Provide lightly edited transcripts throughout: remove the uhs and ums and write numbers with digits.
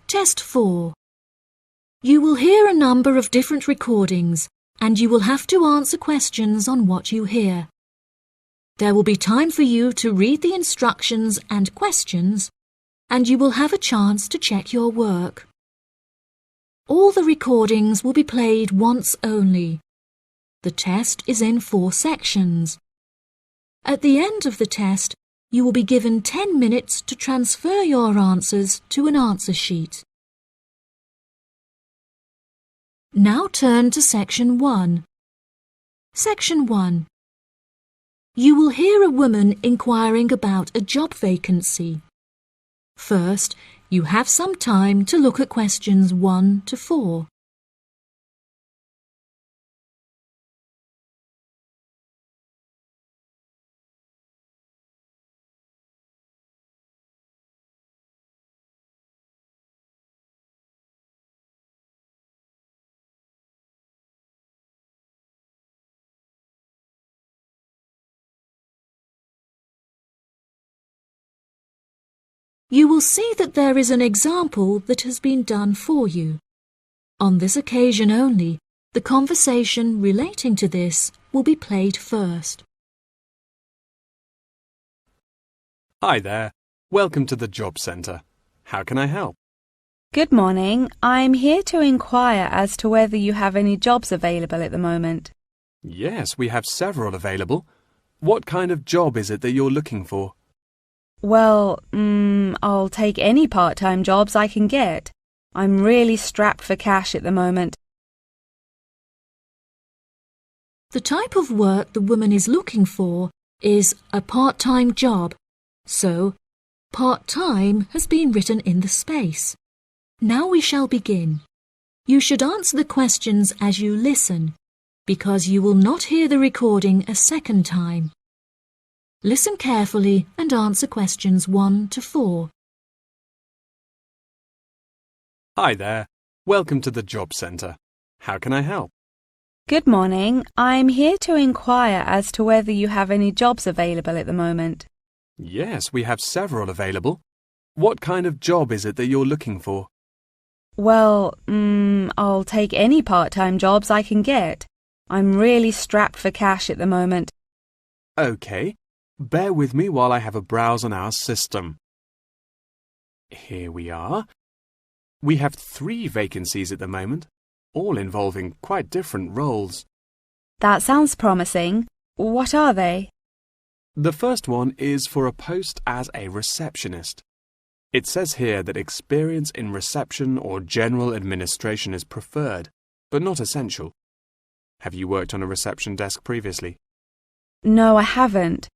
Test 4. You will hear a number of different recordings and you will have to answer questions on what you hear. There will be time for you to read the instructions and questions, and you will have a chance to check your work. All the recordings will be played once only. The test is in 4 sections. At the end of the test, you will be given 10 minutes to transfer your answers to an answer sheet. Now turn to Section 1. Section 1. You will hear a woman inquiring about a job vacancy. First, you have some time to look at questions 1 to 4. You will see that there is an example that has been done for you. On this occasion only, the conversation relating to this will be played first. Hi there. Welcome to the Job Centre. How can I help? Good morning. I'm here to inquire as to whether you have any jobs available at the moment. Yes, we have several available. What kind of job is it that you're looking for? Well, I'll take any part-time jobs I can get. I'm really strapped for cash at the moment. The type of work the woman is looking for is a part-time job, so part-time has been written in the space. Now we shall begin. You should answer the questions as you listen, because you will not hear the recording a second time. Listen carefully and answer questions 1 to 4. Hi there. Welcome to the Job Centre. How can I help? Good morning. I'm here to inquire as to whether you have any jobs available at the moment. Yes, we have several available. What kind of job is it that you're looking for? Well, I'll take any part-time jobs I can get. I'm really strapped for cash at the moment. OK. Bear with me while I have a browse on our system. Here we are. We have 3 vacancies at the moment, all involving quite different roles. That sounds promising. What are they? The first one is for a post as a receptionist. It says here that experience in reception or general administration is preferred, but not essential. Have you worked on a reception desk previously? No, I haven't.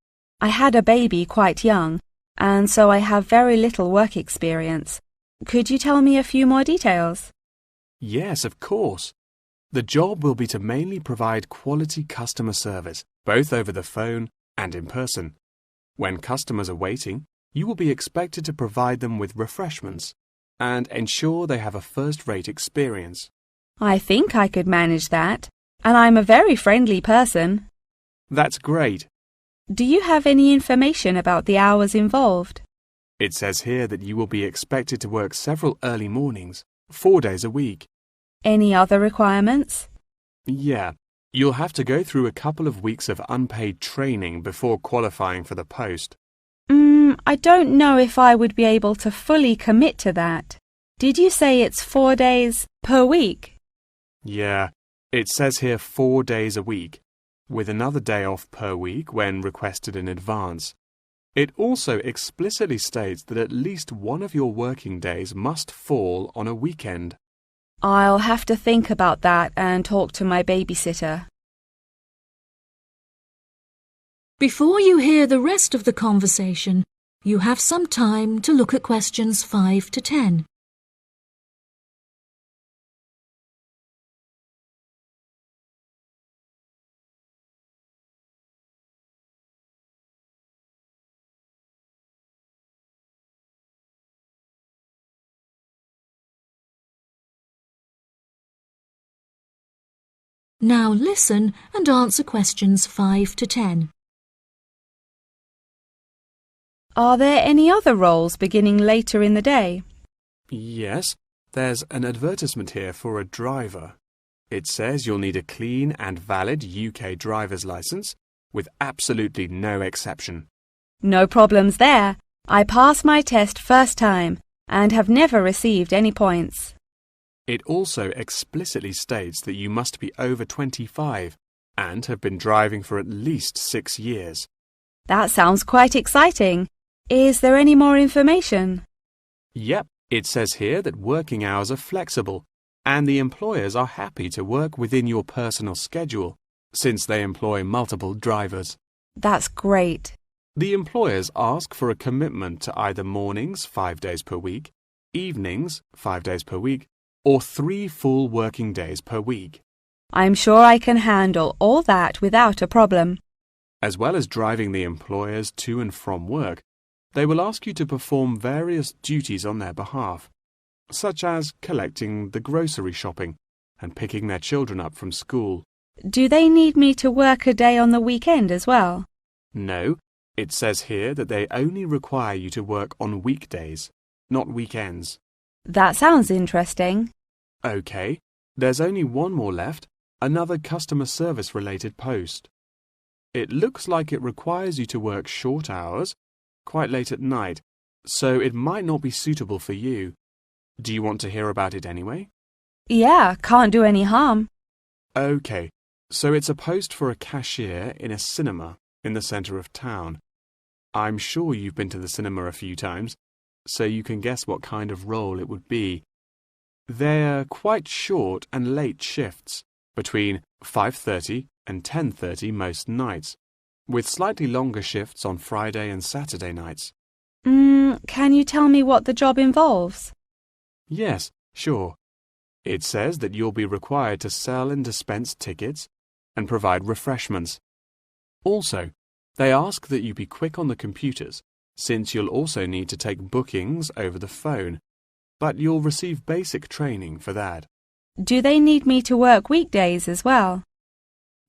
I had a baby quite young, and so I have very little work experience. Could you tell me a few more details? Yes, of course. The job will be to mainly provide quality customer service, both over the phone and in person. When customers are waiting, you will be expected to provide them with refreshments and ensure they have a first-rate experience. I think I could manage that, and I'm a very friendly person. That's great. Do you have any information about the hours involved? It says here that you will be expected to work several early mornings, 4 days a week. Any other requirements? Yeah, you'll have to go through a couple of weeks of unpaid training before qualifying for the post. I don't know if I would be able to fully commit to that. Did you say it's 4 days per week? Yeah, it says here 4 days a week, with another day off per week when requested in advance. It also explicitly states that at least one of your working days must fall on a weekend. I'll have to think about that and talk to my babysitter. Before you hear the rest of the conversation, you have some time to look at questions 5 to 10. Now listen and answer questions 5 to 10. Are there any other roles beginning later in the day? Yes, There's an advertisement here for a driver. It says you'll need a clean and valid UK driver's license with absolutely no exception. No problems there. I passed my test first time and have never received any points. It also explicitly states that you must be over 25 and have been driving for at least 6 years. That sounds quite exciting. Is there any more information? Yep, it says here that working hours are flexible and the employers are happy to work within your personal schedule since they employ multiple drivers. That's great. The employers ask for a commitment to either mornings 5 days per week, evenings 5 days per week, or 3 full working days per week. I'm sure I can handle all that without a problem. As well as driving the employers to and from work, they will ask you to perform various duties on their behalf, such as collecting the grocery shopping and picking their children up from school. Do they need me to work a day on the weekend as well? No, it says here that they only require you to work on weekdays, not weekends. That sounds interesting. OK, there's only one more left, another customer service related post. It looks like it requires you to work short hours, quite late at night, so it might not be suitable for you. Do you want to hear about it anyway? Yeah, can't do any harm. OK, so it's a post for a cashier in a cinema in the centre of town. I'm sure you've been to the cinema a few times, so you can guess what kind of role it would be. They're quite short and late shifts, between 5:30 and 10:30 most nights, with slightly longer shifts on Friday and Saturday nights. Can you tell me what the job involves? Yes, sure. It says that you'll be required to sell and dispense tickets and provide refreshments. Also, they ask that you be quick on the computers, since you'll also need to take bookings over the phone, but you'll receive basic training for that. Do they need me to work weekdays as well?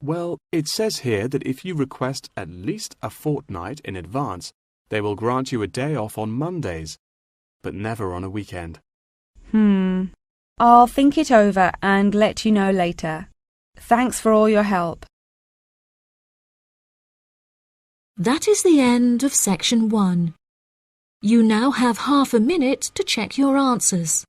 Well, it says here that if you request at least a fortnight in advance, they will grant you a day off on Mondays, but never on a weekend. I'll think it over and let you know later. Thanks for all your help. That is the end of section 1. You now have half a minute to check your answers.